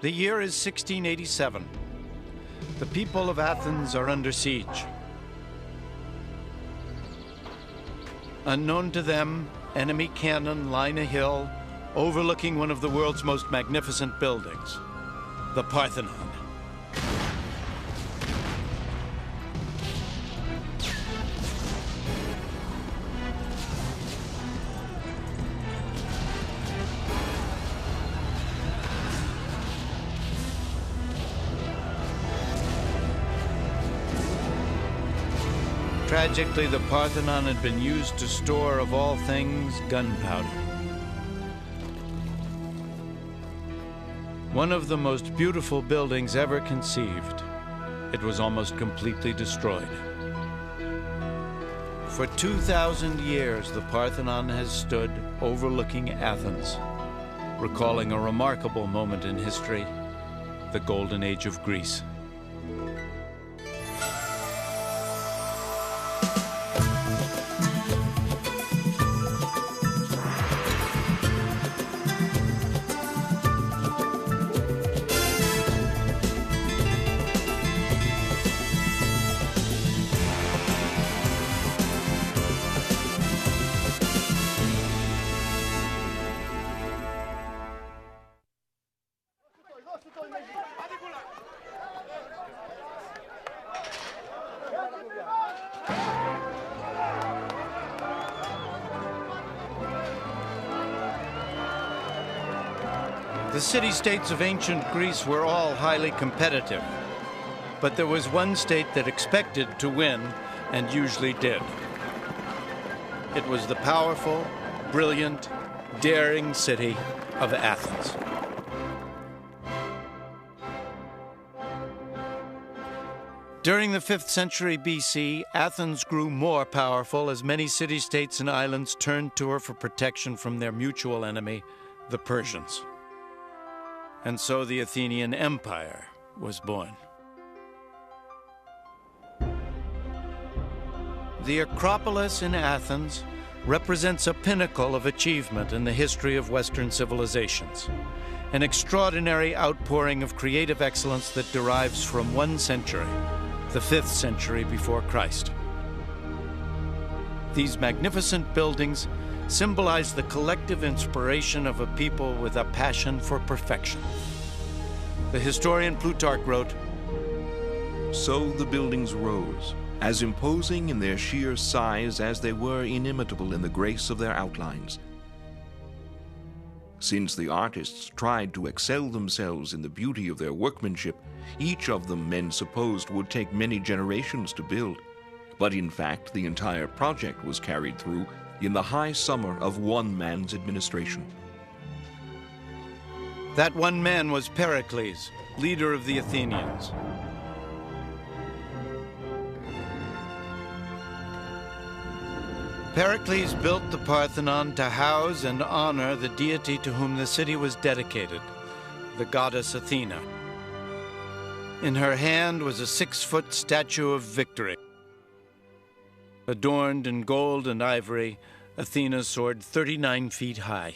The year is 1687. The people of Athens are under siege. Unknown to them, enemy cannon line a hill overlooking one of the world's most magnificent buildings, the Parthenon. Tragically, the Parthenon had been used to store, of all things, gunpowder. One of the most beautiful buildings ever conceived, it was almost completely destroyed. For 2,000 years, the Parthenon has stood overlooking Athens, recalling a remarkable moment in history, the Golden Age of Greece. The city-states of ancient Greece were all highly competitive, but there was one state that expected to win and usually did. It was the powerful, brilliant, daring city of Athens. During the 5th century BC, Athens grew more powerful as many city-states and islands turned to her for protection from their mutual enemy, the Persians. And so the Athenian Empire was born. The Acropolis in Athens represents a pinnacle of achievement in the history of Western civilizations, an extraordinary outpouring of creative excellence that derives from one century, the 5th century before Christ. These magnificent buildings symbolize the collective inspiration of a people with a passion for perfection. The historian Plutarch wrote, "So the buildings rose, as imposing in their sheer size as they were inimitable in the grace of their outlines. Since the artists tried to excel themselves in the beauty of their workmanship, each of them men supposed would take many generations to build. But in fact, the entire project was carried through in the high summer of one man's administration." That one man was Pericles, leader of the Athenians. Pericles built the Parthenon to house and honor the deity to whom the city was dedicated, the goddess Athena. In her hand was a 6-foot statue of victory. Adorned in gold and ivory, Athena soared 39 feet high.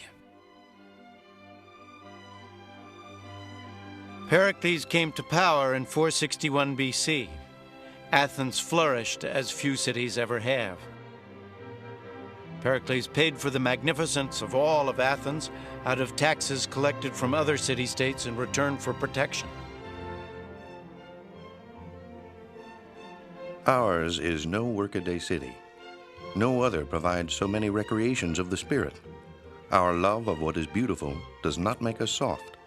Pericles came to power in 461 BC. Athens flourished as few cities ever have. Pericles paid for the magnificence of all of Athens out of taxes collected from other city-states in return for protection. Ours is no workaday city. No other provides so many recreations of the spirit. Our love of what is beautiful does not make us soft.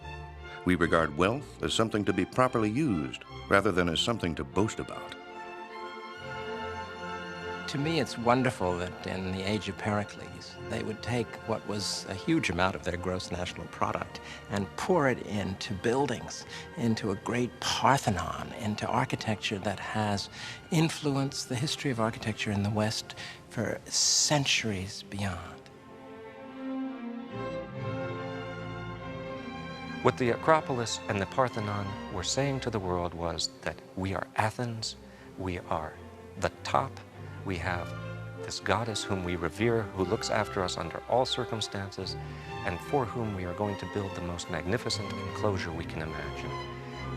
We regard wealth as something to be properly used rather than as something to boast about. To me, it's wonderful that in the age of Pericles, they would take what was a huge amount of their gross national product and pour it into buildings, into a great Parthenon, into architecture that has influenced the history of architecture in the West for centuries beyond. What the Acropolis and the Parthenon were saying to the world was that we are Athens, we are the top, we have this goddess whom we revere, who looks after us under all circumstances, and for whom we are going to build the most magnificent enclosure we can imagine.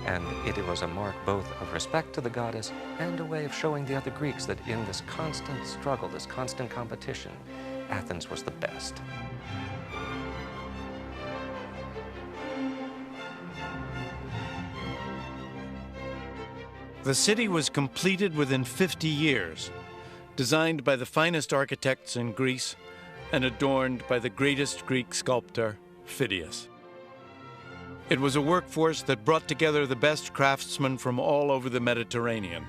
And it was a mark both of respect to the goddess and a way of showing the other Greeks that in this constant struggle, this constant competition, Athens was the best. The city was completed within 50 years, designed by the finest architects in Greece and adorned by the greatest Greek sculptor, Phidias. It was a workforce that brought together the best craftsmen from all over the Mediterranean.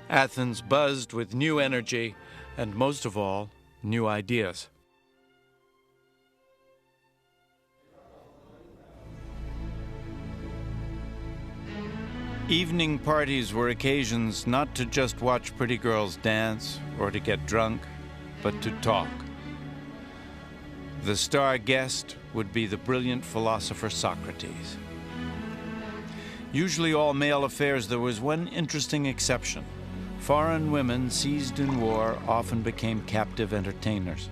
Athens buzzed with new energy and, most of all, new ideas. Evening parties were occasions not to just watch pretty girls dance or to get drunk, but to talk. The star guest would be the brilliant philosopher Socrates. Usually all male affairs, there was one interesting exception. Foreign women seized in war often became captive entertainers.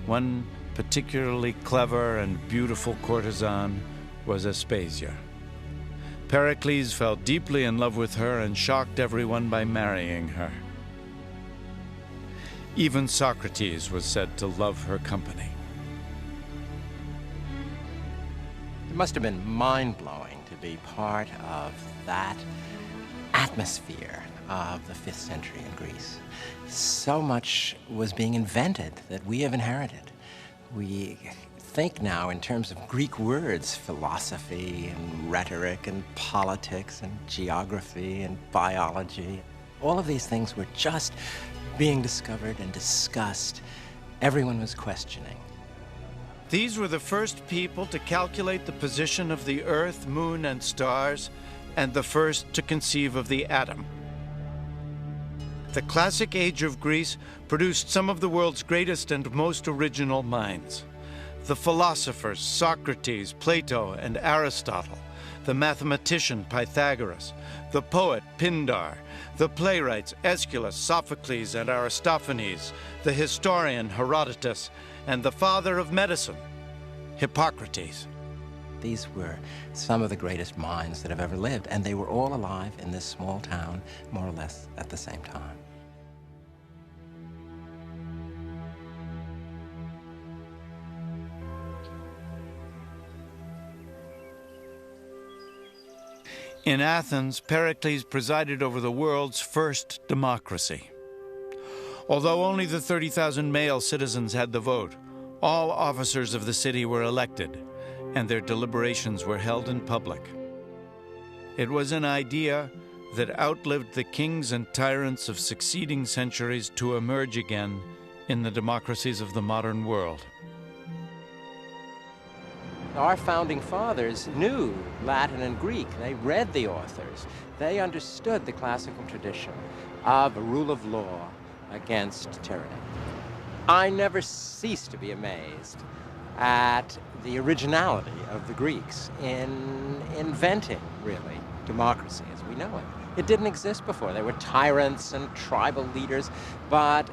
One particularly clever and beautiful courtesan was Aspasia. Pericles fell deeply in love with her and shocked everyone by marrying her. Even Socrates was said to love her company. It must have been mind-blowing to be part of that atmosphere of the 5th century in Greece. So much was being invented that we have inherited. We think now in terms of Greek words, philosophy and rhetoric and politics and geography and biology. All of these things were just being discovered and discussed. Everyone was questioning. These were the first people to calculate the position of the Earth, Moon, and stars, and the first to conceive of the atom. The classic age of Greece produced some of the world's greatest and most original minds. The philosophers Socrates, Plato, and Aristotle, the mathematician Pythagoras, the poet Pindar, the playwrights Aeschylus, Sophocles, and Aristophanes, the historian Herodotus, and the father of medicine, Hippocrates. These were some of the greatest minds that have ever lived, and they were all alive in this small town, more or less at the same time. In Athens, Pericles presided over the world's first democracy. Although only the 30,000 male citizens had the vote, all officers of the city were elected, and their deliberations were held in public. It was an idea that outlived the kings and tyrants of succeeding centuries to emerge again in the democracies of the modern world. Our founding fathers knew Latin and Greek. They read the authors. They understood the classical tradition of a rule of law against tyranny. I never cease to be amazed at the originality of the Greeks in inventing, really, democracy as we know it. It didn't exist before. There were tyrants and tribal leaders, but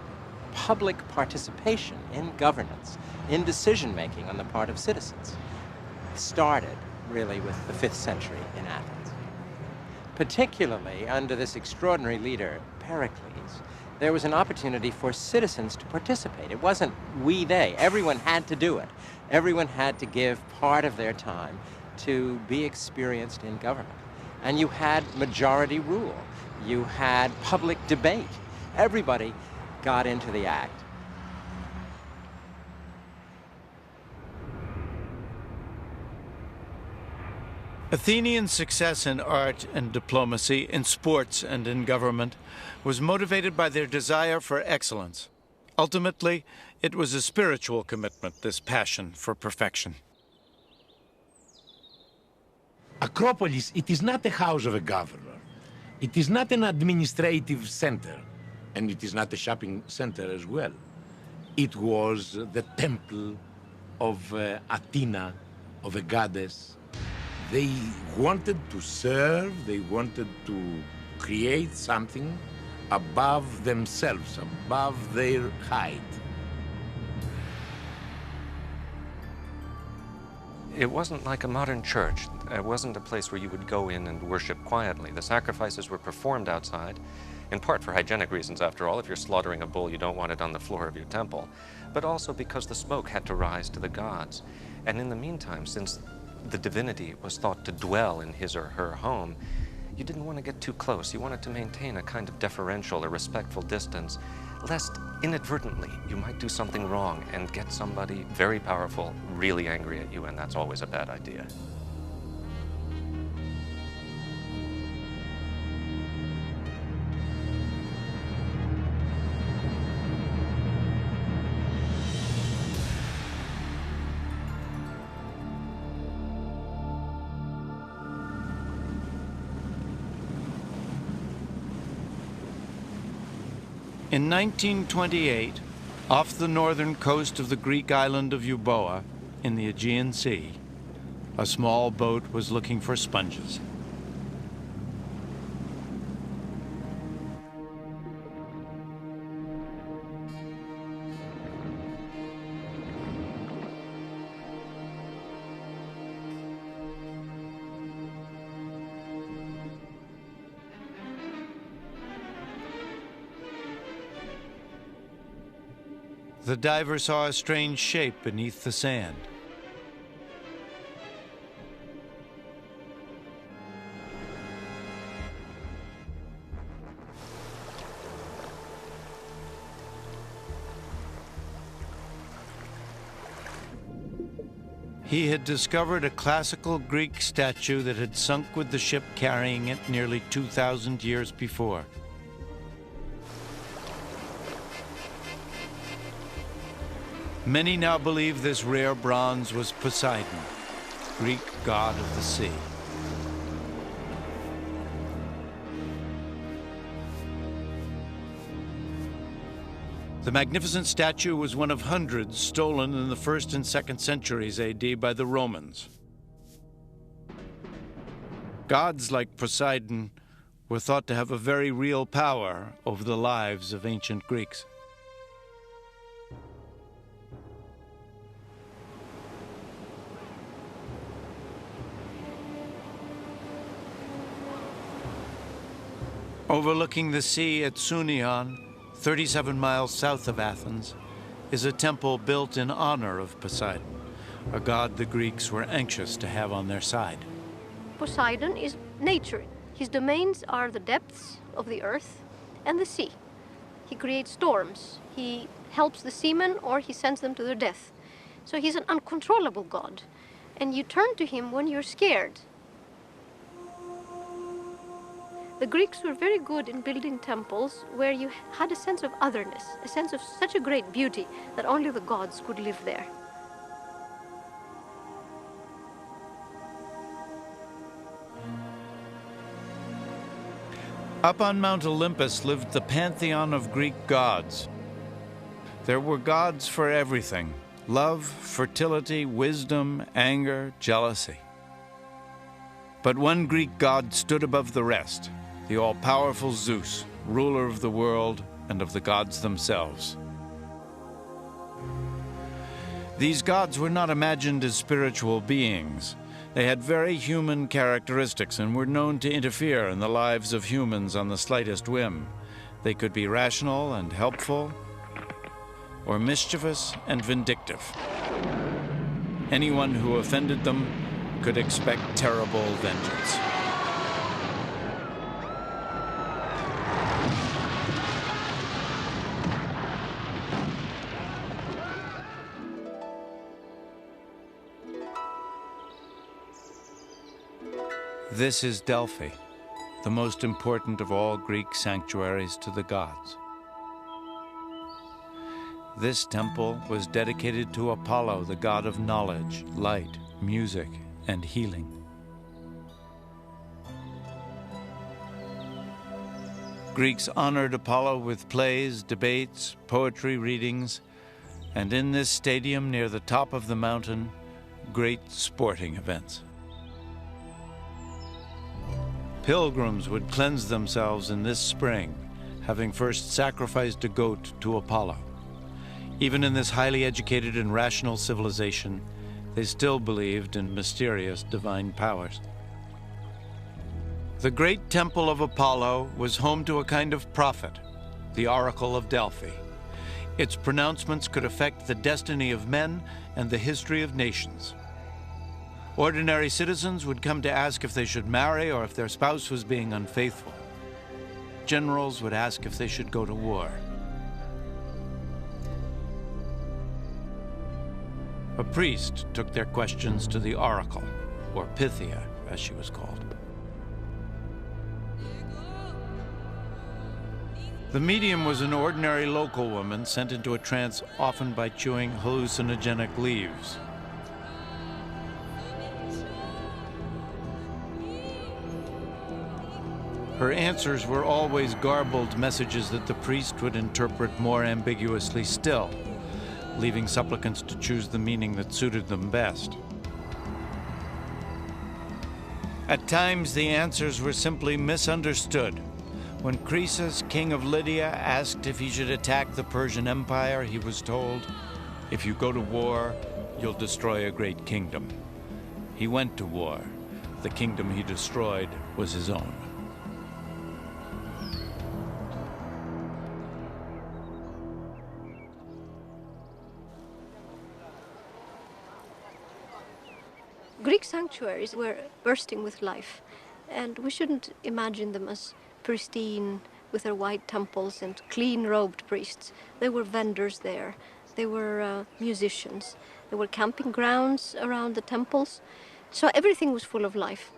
public participation in governance, in decision-making on the part of citizens, started really with the 5th century in Athens. Particularly under this extraordinary leader, Pericles, there was an opportunity for citizens to participate. It wasn't we, they. Everyone had to do it. Everyone had to give part of their time to be experienced in government. And you had majority rule. You had public debate. Everybody got into the act. Athenian success in art and diplomacy, in sports and in government, was motivated by their desire for excellence. Ultimately, it was a spiritual commitment, this passion for perfection. Acropolis, it is not the house of a governor. It is not an administrative center, and it is not a shopping center as well. It was the temple of Athena, of a goddess. They wanted to serve, they wanted to create something above themselves, above their height. It wasn't like a modern church. It wasn't a place where you would go in and worship quietly. The sacrifices were performed outside, in part for hygienic reasons, after all. If you're slaughtering a bull, you don't want it on the floor of your temple, but also because the smoke had to rise to the gods. And in the meantime, since the divinity was thought to dwell in his or her home, you didn't want to get too close. You wanted to maintain a kind of deferential or respectful distance, lest inadvertently you might do something wrong and get somebody very powerful really angry at you, and that's always a bad idea. In 1928, off the northern coast of the Greek island of Euboea, in the Aegean Sea, a small boat was looking for sponges. The diver saw a strange shape beneath the sand. He had discovered a classical Greek statue that had sunk with the ship carrying it nearly 2,000 years before. Many now believe this rare bronze was Poseidon, Greek god of the sea. The magnificent statue was one of hundreds stolen in the 1st and 2nd centuries AD by the Romans. Gods like Poseidon were thought to have a very real power over the lives of ancient Greeks. Overlooking the sea at Sunion, 37 miles south of Athens, is a temple built in honor of Poseidon, a god the Greeks were anxious to have on their side. Poseidon is nature. His domains are the depths of the earth and the sea. He creates storms. He helps the seamen or he sends them to their death. So he's an uncontrollable god. And you turn to him when you're scared. The Greeks were very good in building temples where you had a sense of otherness, a sense of such a great beauty that only the gods could live there. Up on Mount Olympus lived the pantheon of Greek gods. There were gods for everything: love, fertility, wisdom, anger, jealousy. But one Greek god stood above the rest: the all-powerful Zeus, ruler of the world and of the gods themselves. These gods were not imagined as spiritual beings. They had very human characteristics and were known to interfere in the lives of humans on the slightest whim. They could be rational and helpful, or mischievous and vindictive. Anyone who offended them could expect terrible vengeance. This is Delphi, the most important of all Greek sanctuaries to the gods. This temple was dedicated to Apollo, the god of knowledge, light, music, and healing. Greeks honored Apollo with plays, debates, poetry readings, and in this stadium near the top of the mountain, great sporting events. Pilgrims would cleanse themselves in this spring, having first sacrificed a goat to Apollo. Even in this highly educated and rational civilization, they still believed in mysterious divine powers. The great temple of Apollo was home to a kind of prophet, the Oracle of Delphi. Its pronouncements could affect the destiny of men and the history of nations. Ordinary citizens would come to ask if they should marry or if their spouse was being unfaithful. Generals would ask if they should go to war. A priest took their questions to the oracle, or Pythia, as she was called. The medium was an ordinary local woman sent into a trance often by chewing hallucinogenic leaves. Her answers were always garbled messages that the priest would interpret more ambiguously still, leaving supplicants to choose the meaning that suited them best. At times, the answers were simply misunderstood. When Croesus, king of Lydia, asked if he should attack the Persian Empire, he was told, "If you go to war, you'll destroy a great kingdom." He went to war. The kingdom he destroyed was his own. Greek sanctuaries were bursting with life, and we shouldn't imagine them as pristine with their white temples and clean-robed priests. There were vendors there, there were musicians, there were camping grounds around the temples, so everything was full of life.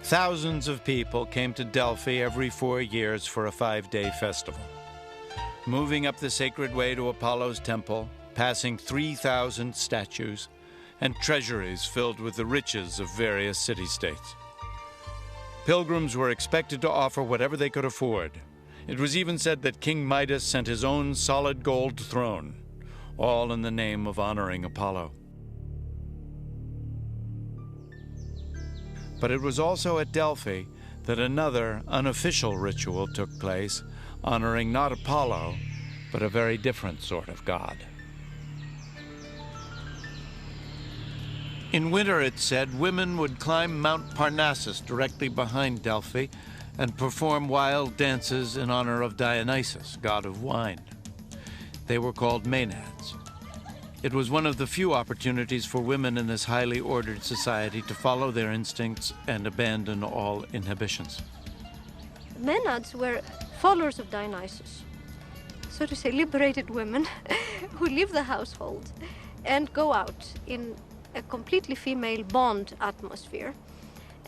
Thousands of people came to Delphi every 4 years for a 5-day festival. Moving up the sacred way to Apollo's temple, passing 3,000 statues, and treasuries filled with the riches of various city-states. Pilgrims were expected to offer whatever they could afford. It was even said that King Midas sent his own solid gold throne, all in the name of honoring Apollo. But it was also at Delphi that another unofficial ritual took place, honoring not Apollo, but a very different sort of god. In winter, it said, women would climb Mount Parnassus directly behind Delphi and perform wild dances in honor of Dionysus, god of wine. They were called Maenads. It was one of the few opportunities for women in this highly ordered society to follow their instincts and abandon all inhibitions. Maenads were followers of Dionysus, so to say, liberated women who leave the household and go out in a completely female bond atmosphere.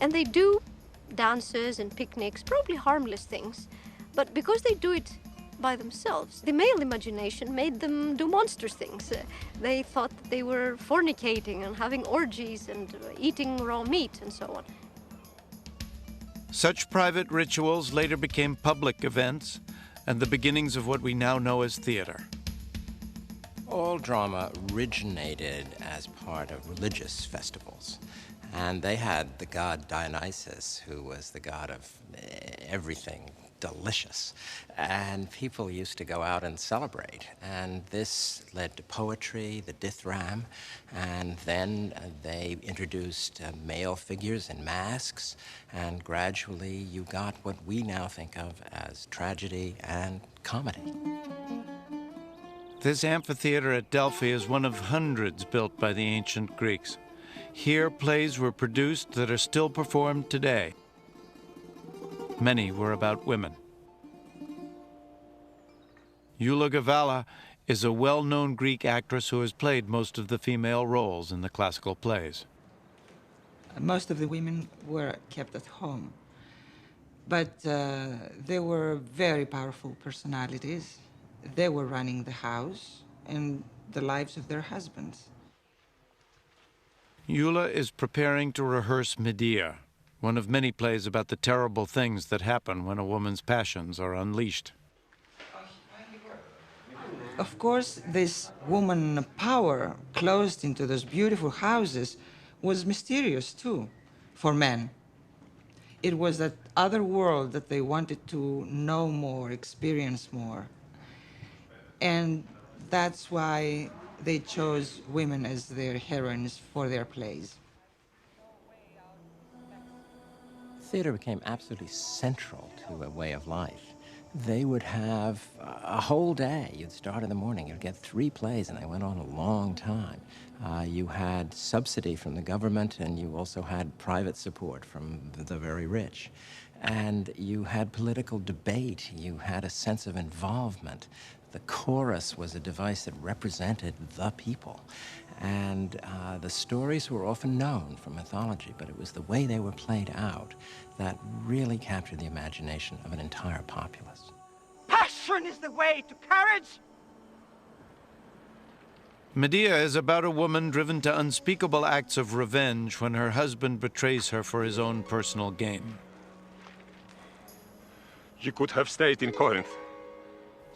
And they do dances and picnics, probably harmless things, but because they do it by themselves, the male imagination made them do monster things. They thought that they were fornicating and having orgies and eating raw meat and so on. Such private rituals later became public events and the beginnings of what we now know as theater. All drama originated as part of religious festivals. And they had the god Dionysus, who was the god of everything delicious. And people used to go out and celebrate. And this led to poetry, the dithram, and then they introduced male figures in masks, and gradually you got what we now think of as tragedy and comedy. This amphitheater at Delphi is one of hundreds built by the ancient Greeks. Here, plays were produced that are still performed today. Many were about women. Elagavala is a well-known Greek actress who has played most of the female roles in the classical plays. Most of the women were kept at home, but they were very powerful personalities. They were running the house and the lives of their husbands. Eula is preparing to rehearse Medea, one of many plays about the terrible things that happen when a woman's passions are unleashed. Of course, this woman power closed into those beautiful houses was mysterious too for men. It was that other world that they wanted to know more, experience more. And that's why they chose women as their heroines for their plays. Theater became absolutely central to a way of life. They would have a whole day. You'd start in the morning, you'd get 3 plays, and they went on a long time. You had subsidy from the government, and you also had private support from the very rich. And you had political debate. You had a sense of involvement. The chorus was a device that represented the people. And the stories were often known from mythology, but it was the way they were played out that really captured the imagination of an entire populace. Passion is the way to courage! Medea is about a woman driven to unspeakable acts of revenge when her husband betrays her for his own personal gain. You could have stayed in Corinth.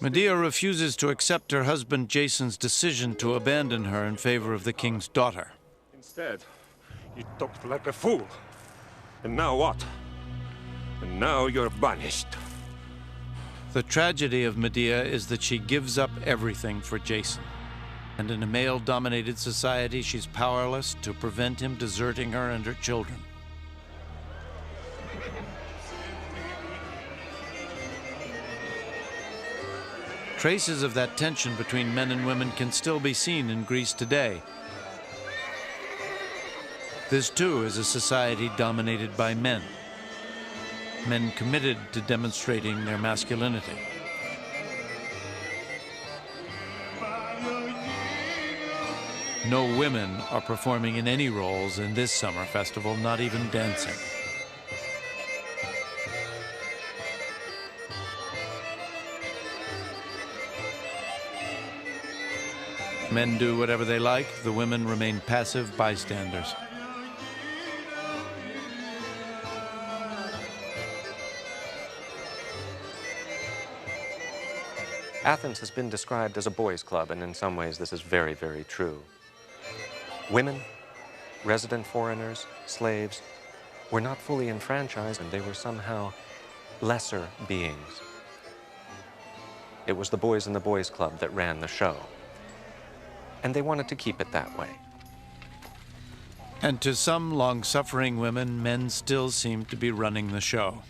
Medea refuses to accept her husband Jason's decision to abandon her in favor of the king's daughter. Instead, you talked like a fool. And now what? And now you're banished. The tragedy of Medea is that she gives up everything for Jason. And in a male-dominated society, she's powerless to prevent him deserting her and her children. Traces of that tension between men and women can still be seen in Greece today. This, too, is a society dominated by men. Men committed to demonstrating their masculinity. No women are performing in any roles in this summer festival, not even dancing. Men do whatever they like, the women remain passive bystanders. Athens has been described as a boys' club, and in some ways this is very, very true. Women, resident foreigners, slaves, were not fully enfranchised, and they were somehow lesser beings. It was the boys in the boys' club that ran the show. And they wanted to keep it that way. And to some long-suffering women, men still seem to be running the show.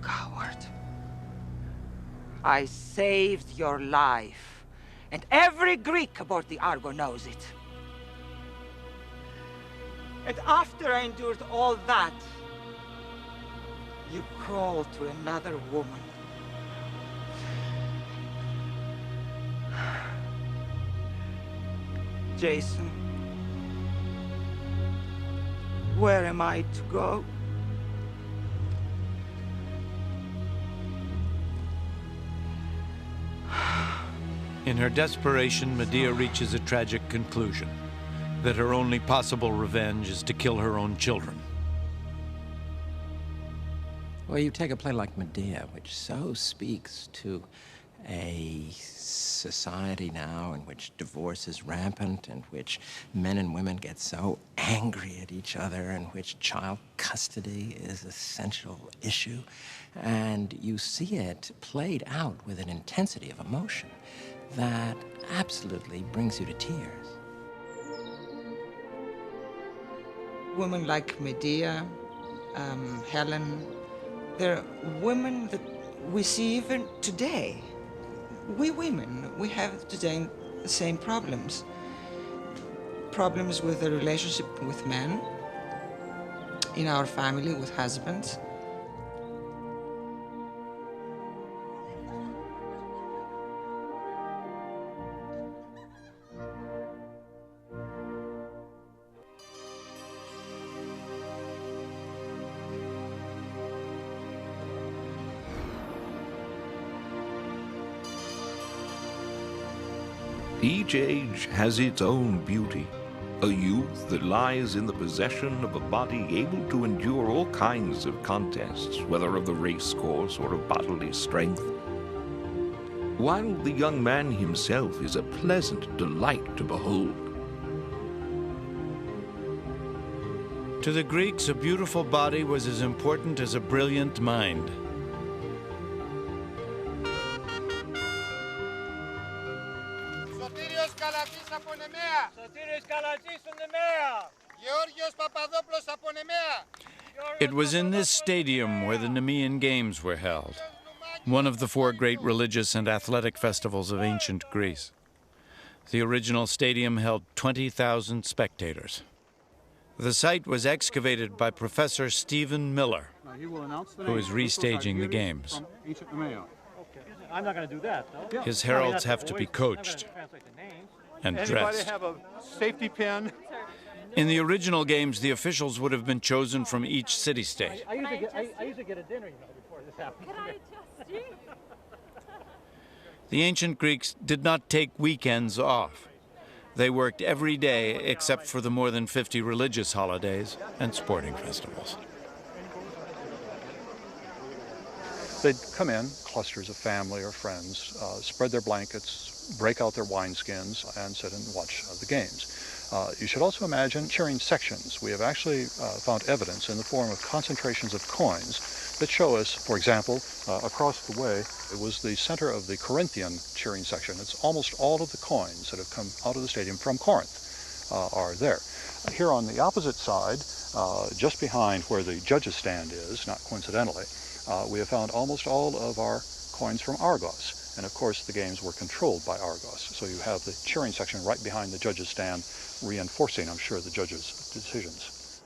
Coward. I saved your life, and every Greek aboard the Argo knows it. And after I endured all that, you crawl to another woman. Jason, where am I to go? In her desperation, Medea reaches a tragic conclusion, that her only possible revenge is to kill her own children. Well, you take a play like Medea, which so speaks to a society now in which divorce is rampant, in which men and women get so angry at each other, in which child custody is an essential issue. And you see it played out with an intensity of emotion that absolutely brings you to tears. Women like Medea, Helen, they're women that we see even today. We women, we have today the same problems. Problems with the relationship with men, in our family with husbands. Each age has its own beauty. A youth that lies in the possession of a body able to endure all kinds of contests, whether of the race course or of bodily strength. while the young man himself is a pleasant delight to behold. To the Greeks, a beautiful body was as important as a brilliant mind. It was in this stadium where the Nemean Games were held, one of the four great religious and athletic festivals of ancient Greece. The original stadium held 20,000 spectators. The site was excavated by Professor Stephen Miller, who is restaging the games. I'm not going to do that, no? His heralds have to be coached and dressed. Have a safety pin? In the original games, the officials would have been chosen from each city-state. I usually get a dinner, before this happens. Can I just see? The ancient Greeks did not take weekends off. They worked every day except for the more than 50 religious holidays and sporting festivals. They'd come in, clusters of family or friends, spread their blankets, break out their wineskins, and sit and watch the games. You should also imagine cheering sections. We have actually found evidence in the form of concentrations of coins that show us, for example, across the way, it was the center of the Corinthian cheering section. It's almost all of the coins that have come out of the stadium from Corinth are there. Here on the opposite side, just behind where the judges' stand is, not coincidentally, we have found almost all of our coins from Argos. And of course, the games were controlled by Argos. So you have the cheering section right behind the judges' stand, reinforcing, I'm sure, the judges' decisions.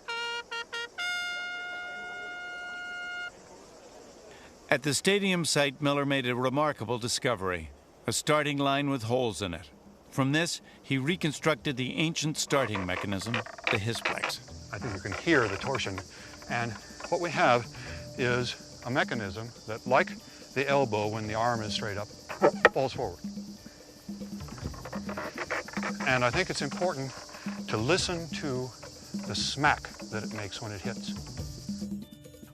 At the stadium site, Miller made a remarkable discovery, a starting line with holes in it. From this, he reconstructed the ancient starting mechanism, the hisplex. I think you can hear the torsion. And what we have is a mechanism that, like the elbow when the arm is straight up, falls forward. And I think it's important to listen to the smack that it makes when it hits.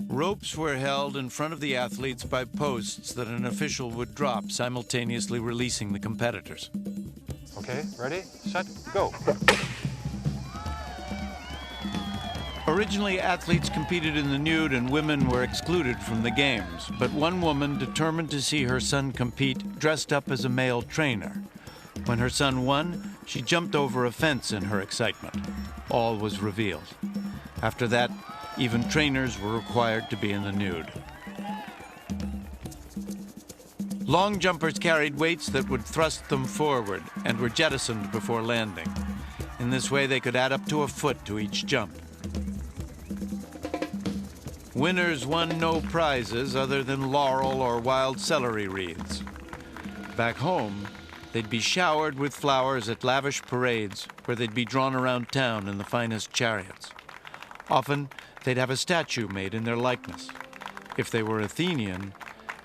Ropes were held in front of the athletes by posts that an official would drop, simultaneously releasing the competitors. Okay, ready, set, go. Originally, athletes competed in the nude and women were excluded from the games. But one woman, determined to see her son compete, dressed up as a male trainer. When her son won, she jumped over a fence in her excitement. All was revealed. After that, even trainers were required to be in the nude. Long jumpers carried weights that would thrust them forward and were jettisoned before landing. In this way, they could add up to a foot to each jump. Winners won no prizes other than laurel or wild celery wreaths. Back home, they'd be showered with flowers at lavish parades where they'd be drawn around town in the finest chariots. Often, they'd have a statue made in their likeness. If they were Athenian,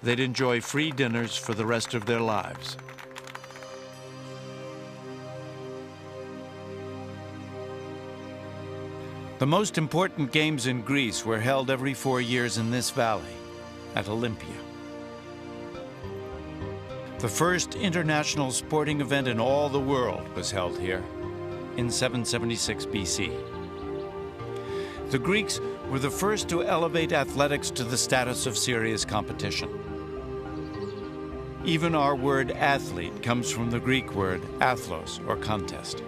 they'd enjoy free dinners for the rest of their lives. The most important games in Greece were held every 4 years in this valley, at Olympia. The first international sporting event in all the world was held here in 776 BC. The Greeks were the first to elevate athletics to the status of serious competition. Even our word athlete comes from the Greek word athlos, or contest.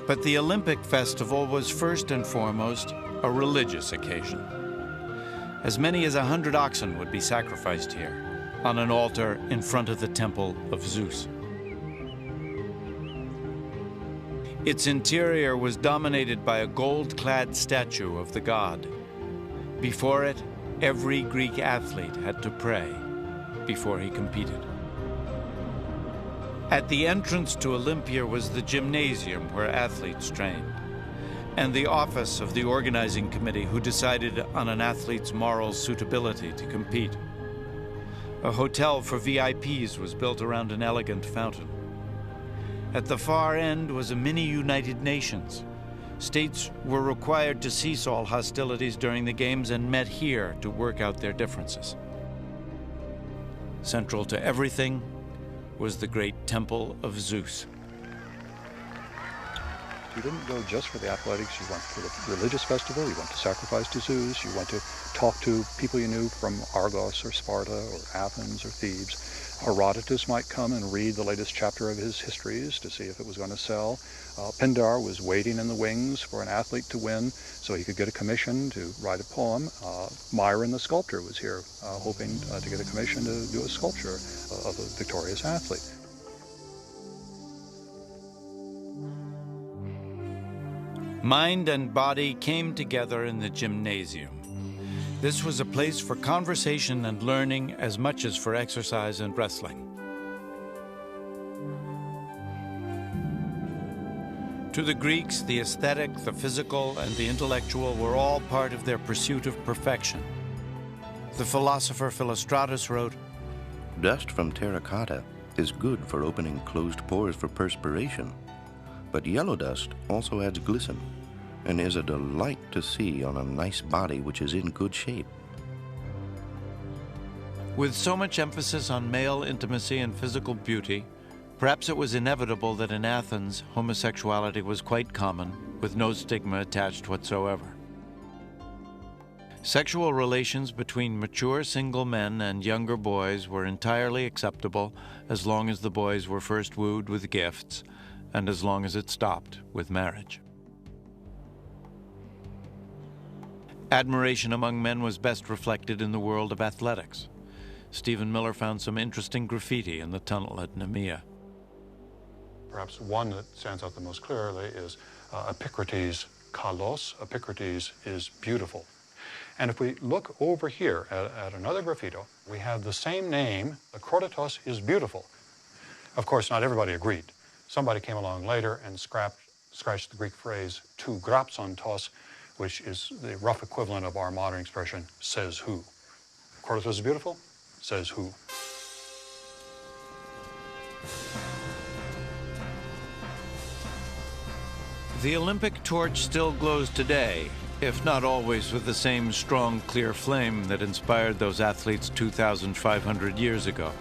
But the Olympic festival was first and foremost a religious occasion. As many as 100 oxen would be sacrificed here, on an altar in front of the temple of Zeus. Its interior was dominated by a gold-clad statue of the god. Before it, every Greek athlete had to pray before he competed. At the entrance to Olympia was the gymnasium where athletes trained, and the office of the organizing committee who decided on an athlete's moral suitability to compete. A hotel for VIPs was built around an elegant fountain. At the far end was a mini United Nations, States were required to cease all hostilities during the games and met here to work out their differences. Central to everything was the great temple of Zeus. You didn't go just for the athletics. You went for the religious festival. You went to sacrifice to Zeus. You went to talk to people you knew from Argos or Sparta or Athens or Thebes. Herodotus might come and read the latest chapter of his histories to see if it was going to sell. Pindar was waiting in the wings for an athlete to win so he could get a commission to write a poem. Myron the sculptor was here hoping to get a commission to do a sculpture of a victorious athlete. Mind and body came together in the gymnasium. This was a place for conversation and learning as much as for exercise and wrestling. To the Greeks, the aesthetic, the physical, and the intellectual were all part of their pursuit of perfection. The philosopher Philostratus wrote, "Dust from terracotta is good for opening closed pores for perspiration, but yellow dust also adds glisten and is a delight to see on a nice body which is in good shape." With so much emphasis on male intimacy and physical beauty, perhaps it was inevitable that in Athens, homosexuality was quite common, with no stigma attached whatsoever. Sexual relations between mature single men and younger boys were entirely acceptable as long as the boys were first wooed with gifts and as long as it stopped with marriage. Admiration among men was best reflected in the world of athletics. Stephen Miller found some interesting graffiti in the tunnel at Nemea. Perhaps one that stands out the most clearly is Epicrates' kalos. Epicrates is beautiful. And if we look over here at another graffito, we have the same name, Akrotatos is beautiful. Of course, not everybody agreed. Somebody came along later and scratched the Greek phrase to grapsontos, which is the rough equivalent of our modern expression, says who. Akrotatos is beautiful, says who. The Olympic torch still glows today, if not always with the same strong, clear flame that inspired those athletes 2,500 years ago.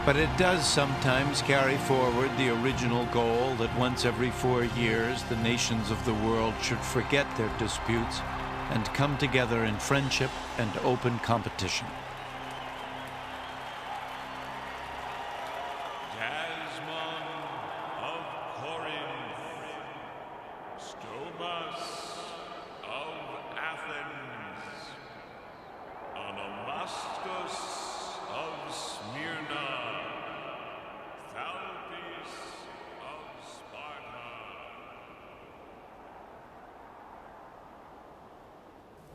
But it does sometimes carry forward the original goal that once every 4 years the nations of the world should forget their disputes and come together in friendship and open competition. Jasmine of Corinth, Stomas of Athens, Onomastos of Smyrna, Thalpis of Sparta.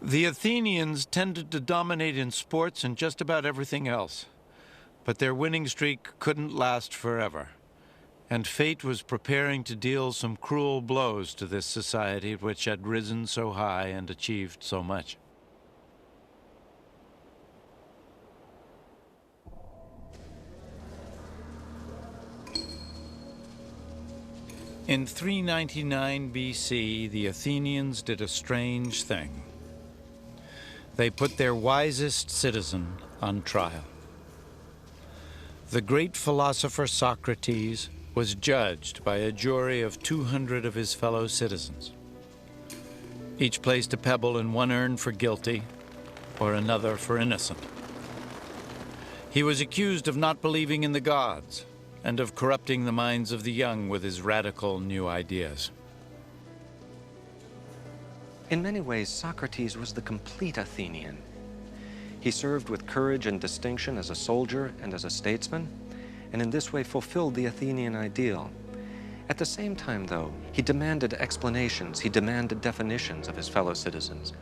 The Athenians tended to dominate in sports and just about everything else. But their winning streak couldn't last forever. And fate was preparing to deal some cruel blows to this society which had risen so high and achieved so much. In 399 BC, the Athenians did a strange thing. They put their wisest citizen on trial. The great philosopher Socrates was judged by a jury of 200 of his fellow citizens. Each placed a pebble in one urn for guilty, or another for innocent. He was accused of not believing in the gods, and of corrupting the minds of the young with his radical new ideas. In many ways, Socrates was the complete Athenian. He served with courage and distinction as a soldier and as a statesman, and in this way fulfilled the Athenian ideal. At the same time, though, he demanded explanations, he demanded definitions of his fellow citizens.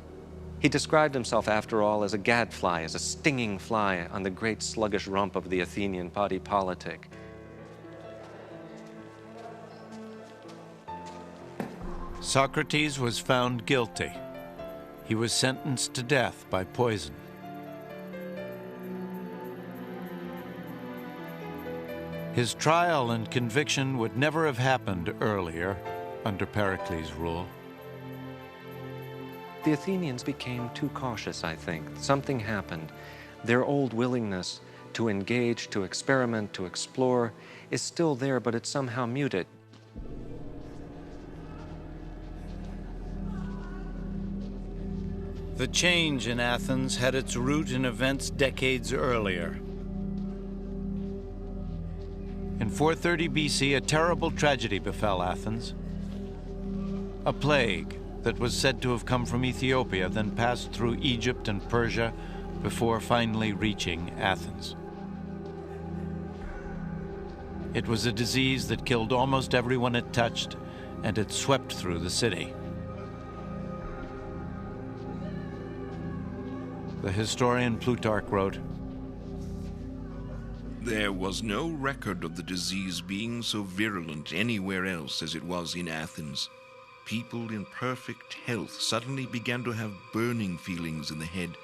He described himself, after all, as a gadfly, as a stinging fly on the great sluggish rump of the Athenian body politic. Socrates was found guilty. He was sentenced to death by poison. His trial and conviction would never have happened earlier under Pericles' rule. The Athenians became too cautious, I think. Something happened. Their old willingness to engage, to experiment, to explore is still there, but it's somehow muted. The change in Athens had its root in events decades earlier. In 430 BC, a terrible tragedy befell Athens. A plague that was said to have come from Ethiopia, then passed through Egypt and Persia before finally reaching Athens. It was a disease that killed almost everyone it touched, and it swept through the city. The historian Plutarch wrote, "There was no record of the disease being so virulent anywhere else as it was in Athens. People in perfect health suddenly began to have burning feelings in the head.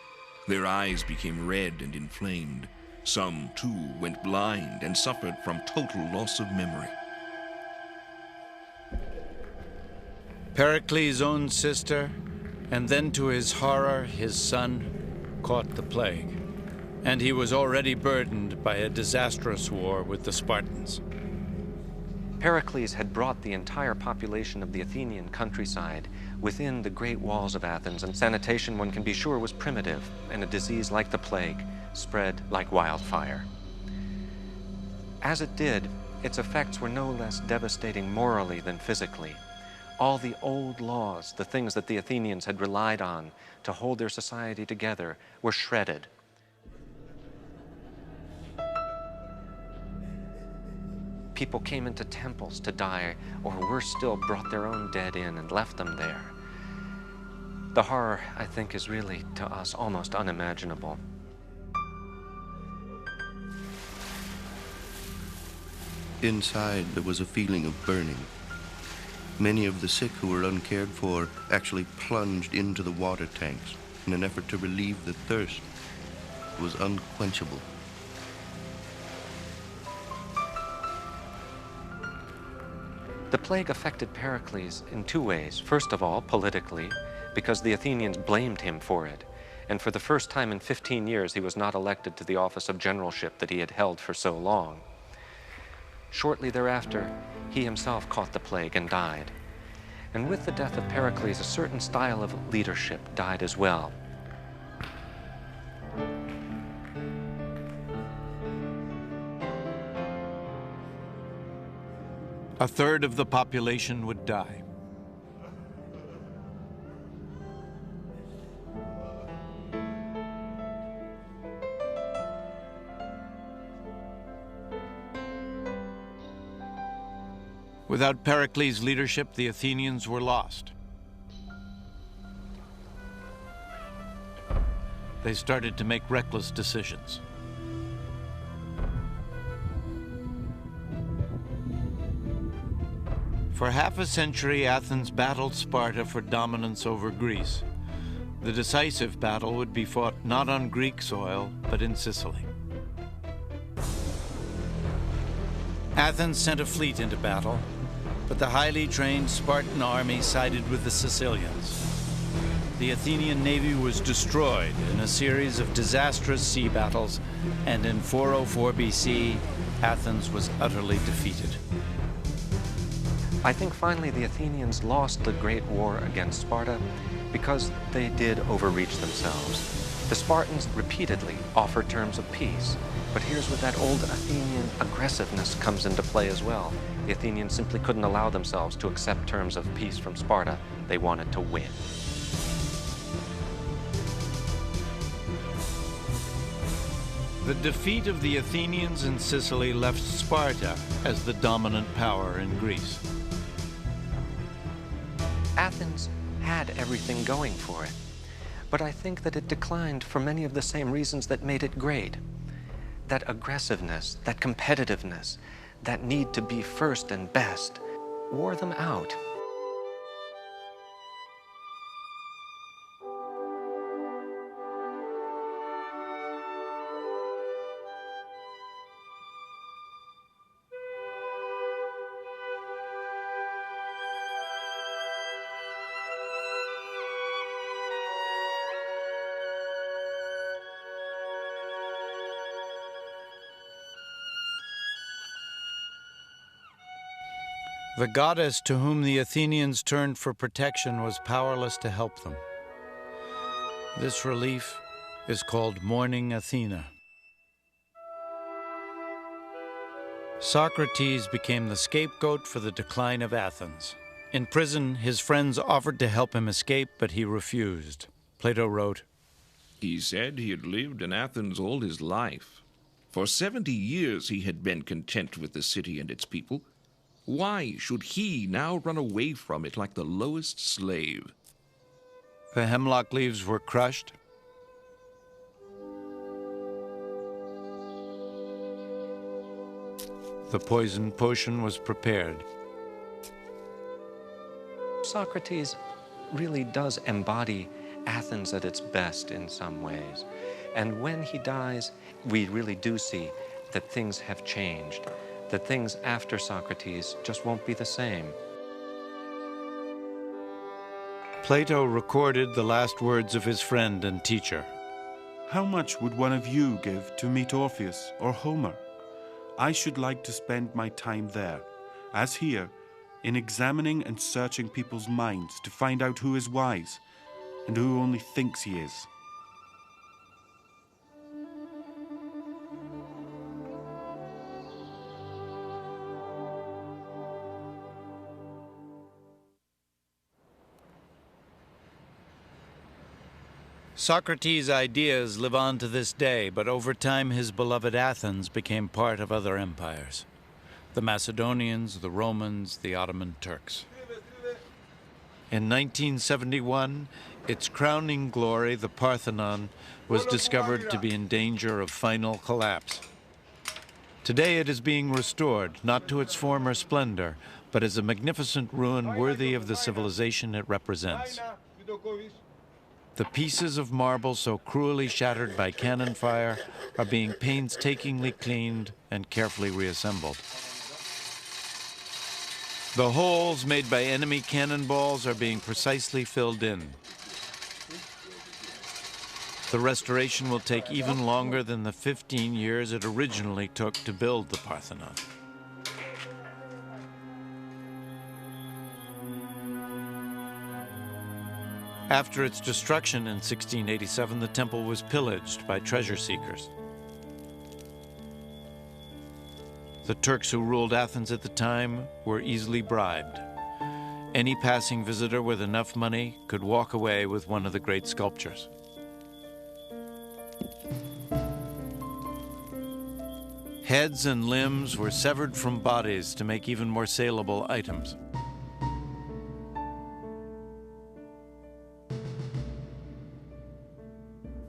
Their eyes became red and inflamed. Some, too, went blind and suffered from total loss of memory." Pericles' own sister, and then to his horror, his son, caught the plague, and he was already burdened by a disastrous war with the Spartans. Pericles had brought the entire population of the Athenian countryside within the great walls of Athens, and sanitation, one can be sure, was primitive, and a disease like the plague spread like wildfire. As it did, its effects were no less devastating morally than physically. All the old laws, the things that the Athenians had relied on to hold their society together, were shredded. People came into temples to die, or worse still, brought their own dead in and left them there. The horror, I think, is really, to us, almost unimaginable. Inside, there was a feeling of burning. Many of the sick who were uncared for actually plunged into the water tanks in an effort to relieve the thirst. It was unquenchable. The plague affected Pericles in two ways. First of all, politically, because the Athenians blamed him for it. And for the first time in 15 years, he was not elected to the office of generalship that he had held for so long. Shortly thereafter, he himself caught the plague and died. And with the death of Pericles, a certain style of leadership died as well. A third of the population would die. Without Pericles' leadership, the Athenians were lost. They started to make reckless decisions. For half a century, Athens battled Sparta for dominance over Greece. The decisive battle would be fought not on Greek soil, but in Sicily. Athens sent a fleet into battle, but the highly trained Spartan army sided with the Sicilians. The Athenian navy was destroyed in a series of disastrous sea battles, and in 404 BC, Athens was utterly defeated. I think finally the Athenians lost the great war against Sparta because they did overreach themselves. The Spartans repeatedly offered terms of peace, but here's where that old Athenian aggressiveness comes into play as well. The Athenians simply couldn't allow themselves to accept terms of peace from Sparta. They wanted to win. The defeat of the Athenians in Sicily left Sparta as the dominant power in Greece. Athens had everything going for it, but I think that it declined for many of the same reasons that made it great. That aggressiveness, that competitiveness, that need to be first and best, wore them out. The goddess to whom the Athenians turned for protection was powerless to help them. This relief is called mourning Athena. Socrates became the scapegoat for the decline of Athens. In prison, his friends offered to help him escape, but he refused. Plato wrote, He said he had lived in Athens all his life. For 70 years he had been content with the city and its people. Why should he now run away from it like the lowest slave? The hemlock leaves were crushed. The poison potion was prepared. Socrates really does embody Athens at its best in some ways. And when he dies, we really do see that things have changed, that things after Socrates just won't be the same. Plato recorded the last words of his friend and teacher. How much would one of you give to meet Orpheus or Homer? I should like to spend my time there, as here, in examining and searching people's minds to find out who is wise and who only thinks he is. Socrates' ideas live on to this day, but over time his beloved Athens became part of other empires. The Macedonians, the Romans, the Ottoman Turks. In 1971, its crowning glory, the Parthenon, was discovered to be in danger of final collapse. Today it is being restored, not to its former splendor, but as a magnificent ruin worthy of the civilization it represents. The pieces of marble so cruelly shattered by cannon fire are being painstakingly cleaned and carefully reassembled. The holes made by enemy cannonballs are being precisely filled in. The restoration will take even longer than the 15 years it originally took to build the Parthenon. After its destruction in 1687, the temple was pillaged by treasure seekers. The Turks who ruled Athens at the time were easily bribed. Any passing visitor with enough money could walk away with one of the great sculptures. Heads and limbs were severed from bodies to make even more saleable items.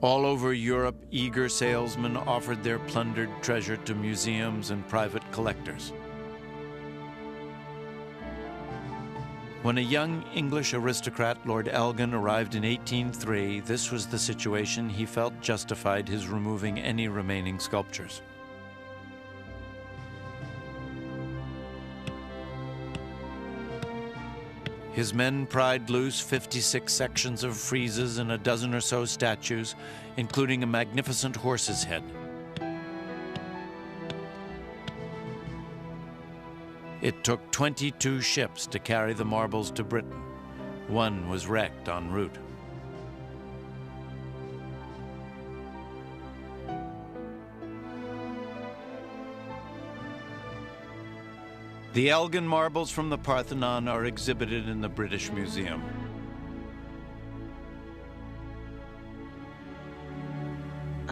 All over Europe, eager salesmen offered their plundered treasure to museums and private collectors. When a young English aristocrat, Lord Elgin, arrived in 1803, this was the situation he felt justified his removing any remaining sculptures. His men pried loose 56 sections of friezes and a dozen or so statues, including a magnificent horse's head. It took 22 ships to carry the marbles to Britain. One was wrecked en route. The Elgin marbles from the Parthenon are exhibited in the British Museum.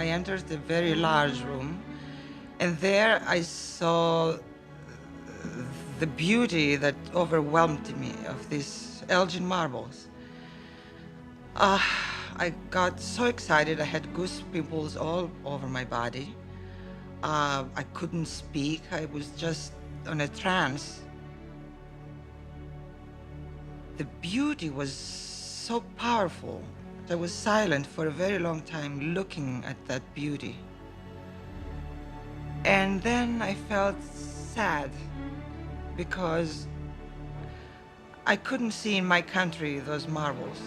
I entered a very large room, and there I saw the beauty that overwhelmed me of these Elgin marbles. I got so excited, I had goose pimples all over my body. I couldn't speak, I was just on a trance. The beauty was so powerful. I was silent for a very long time looking at that beauty. And then I felt sad because I couldn't see in my country those marbles.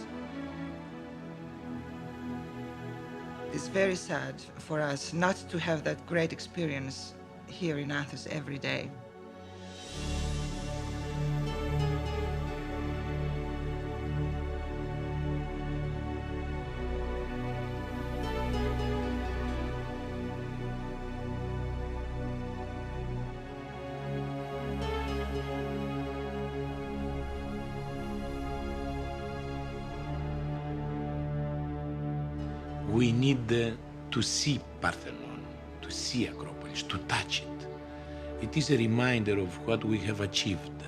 It's very sad for us not to have that great experience here in Athens every day. We need to see Parthenon, to see Acropolis, to touch it. It is a reminder of what we have achieved.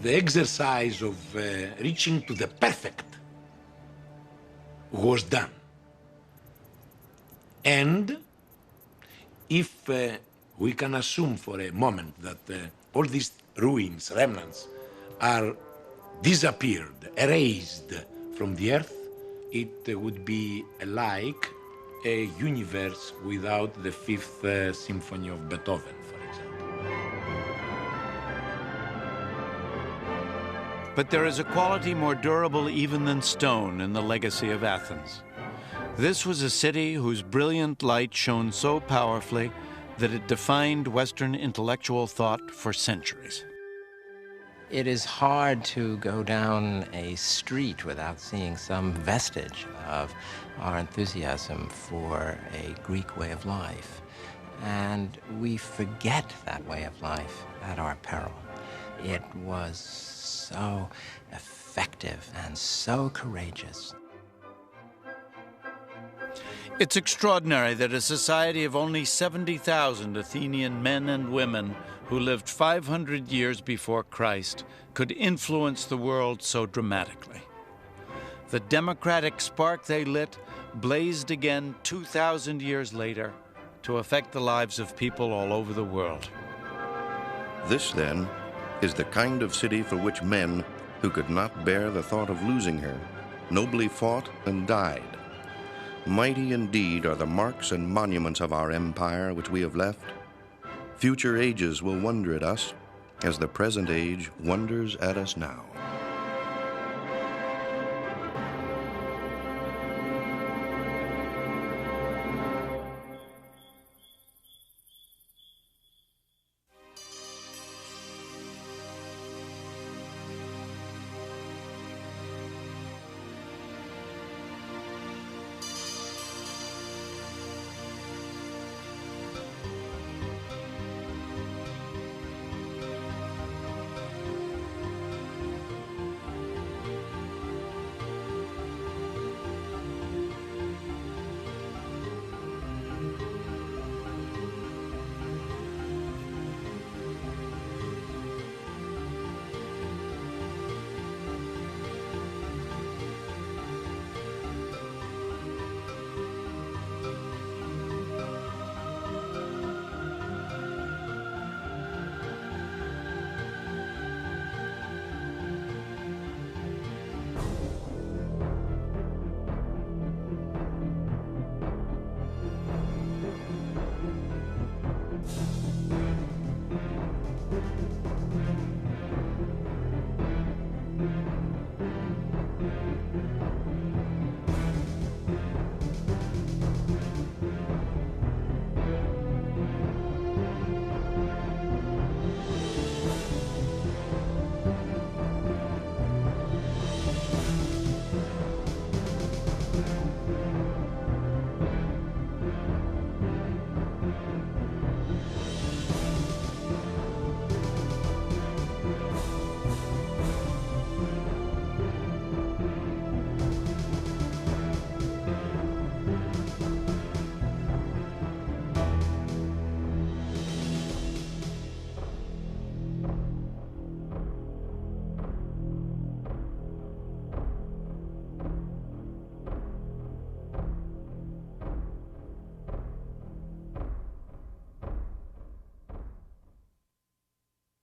The exercise of reaching to the perfect was done. And if we can assume for a moment that all these ruins, remnants, are disappeared, erased from the earth, it would be like a universe without the Fifth Symphony of Beethoven, for example. But there is a quality more durable even than stone in the legacy of Athens. This was a city whose brilliant light shone so powerfully that it defined Western intellectual thought for centuries. It is hard to go down a street without seeing some vestige of our enthusiasm for a Greek way of life. And we forget that way of life at our peril. It was so effective and so courageous. It's extraordinary that a society of only 70,000 Athenian men and women who lived 500 years before Christ could influence the world so dramatically. The democratic spark they lit blazed again 2,000 years later to affect the lives of people all over the world. This, then, is the kind of city for which men who could not bear the thought of losing her nobly fought and died. Mighty indeed are the marks and monuments of our empire which we have left. Future ages will wonder at us as the present age wonders at us now.